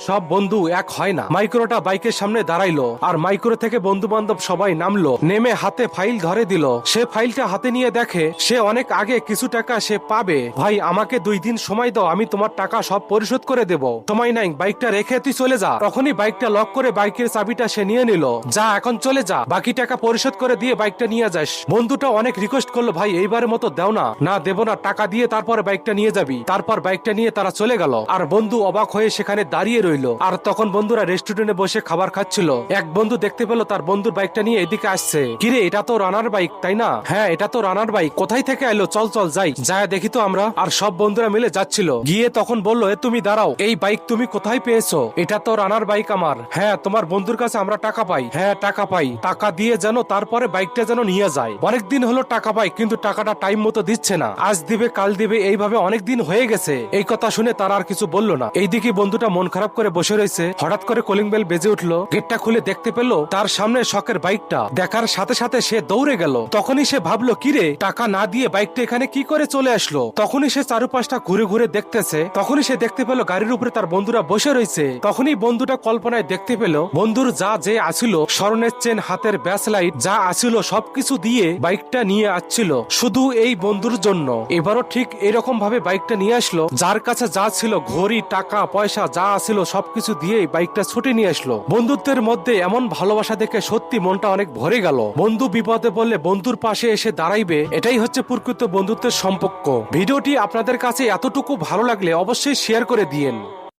সব বন্ধু এক হয় না। মাইক্রোটা বাইকের সামনে দাঁড়াইলো আর মাইক্রো থেকে বন্ধু বান্ধব সবাই নামলো, নেমে হাতে ফাইল ধরে দিল। সে ফাইলটা হাতে নিয়ে দেখে সে অনেক আগে কিছু টাকা সে পাবে। ভাই আমাকে 2 দিন সময় দাও, আমি তোমার টাকা সব পরিশোধ করে দেব। সময় নাই, বাইকটা রেখে তুই চলে যা। তখনই বাইকটা লক করে বাইকের চাবিটা সে নিয়ে নিল। যা এখন চলে যা, বাকি টাকা পরিশোধ করে দিয়ে বাইকটা নিয়ে যাস। বন্ধুটা অনেক রিকোয়েস্ট করলো, ভাই এইবারের মতো দাও না। না দেবো না, টাকা দিয়ে তারপরে বাইকটা নিয়ে যাবি। তারপর বাইকটা নিয়ে তারা চলে গেল আর বন্ধু অবাক হয়ে সেখানে দাঁড়িয়ে রইলো। আর তখন বন্ধুরা রেস্টুরেন্টে বসে খাবার খাচ্ছিল। এক বন্ধু দেখতে পেলো তার বন্ধুর বাইকটা নিয়ে এদিকে আসছে। কিরে, এটা তো রানার বাইক তাই না? হ্যাঁ এটা তো রানার বাইক। কোথায় থেকে এলো? চল চল যাই, যায় দেখি তো আমরা। আর সব বন্ধুরা মিলে যাচ্ছিল। গিয়ে তখন বললো, এ তুমি দাঁড়াও, এই বাইক তুমি কোথায় পেয়েছো? এটা তো রানার বাইক আমার। হ্যাঁ তোমার বন্ধুর কাছে আমরা টাকা পাই। হ্যাঁ টাকা পাই, টাকা দিয়ে যেন তারপরে বাইকটা যেন নিয়ে যায়। অনেকদিন হলো টাকা পাই কিন্তু টাকাটা টাইম মতো দিচ্ছে না। আজ দিবে কাল দিবে, এইভাবে অনেক দিন হয়ে গেছে। এই কথা শুনে তারা আর কিছু বললো না। এইদিকে বন্ধুটা মন খারাপ করে বসে রয়েছে। হঠাৎ করে কলিং বেল বেজে উঠলো। গেটটা খুলে দেখতে পেলো তার সামনে শখের বাইকটা। দেখার সাথে সাথে সে দৌড়ে গেল। তখনই সে ভাবলো, কিরে টাকা না দিয়ে বাইকটা এখানে কি করে চলে আসলো? তখনই সে চারপাশটা ঘুরে ঘুরে দেখতেছে। তখনই সে দেখতে পেলো গাড়ির উপরে তার বন্ধুরা বসে রয়েছে। তখনই বন্ধুটা কল্পনায় দেখতে পেলো বন্ধুর যা যে আছিল, স্বর্ণের চেন, হাতের ব্যাসলাইট যা আছিল সবকিছু দিয়ে বাইকটা নিয়ে আসছিল শুধু এই বন্ধুর জন্য। এবারও ঠিক এরকম ভাবে বাইকটা নিয়ে আসলো। যার কাছে যা ছিল, ঘড়ি, টাকা পয়সা যা আছিল সবকিছু দিয়ে বাইকটা ছুটে নিয়ে আসলো। বন্ধুত্বের মধ্যে এমন ভালোবাসা দেখে সত্যি মনটা অনেক ভরে গেল। বন্ধু বিপদে বললে বন্ধুর পাশে এসে দাঁড়াইবে, এটাই হচ্ছে প্রকৃত বন্ধুত্বের সম্পর্ক। ভিডিওটি আপনাদের কাছে এতটুকু ভালো লাগলে অবশ্যই শেয়ার করে দিয়েন।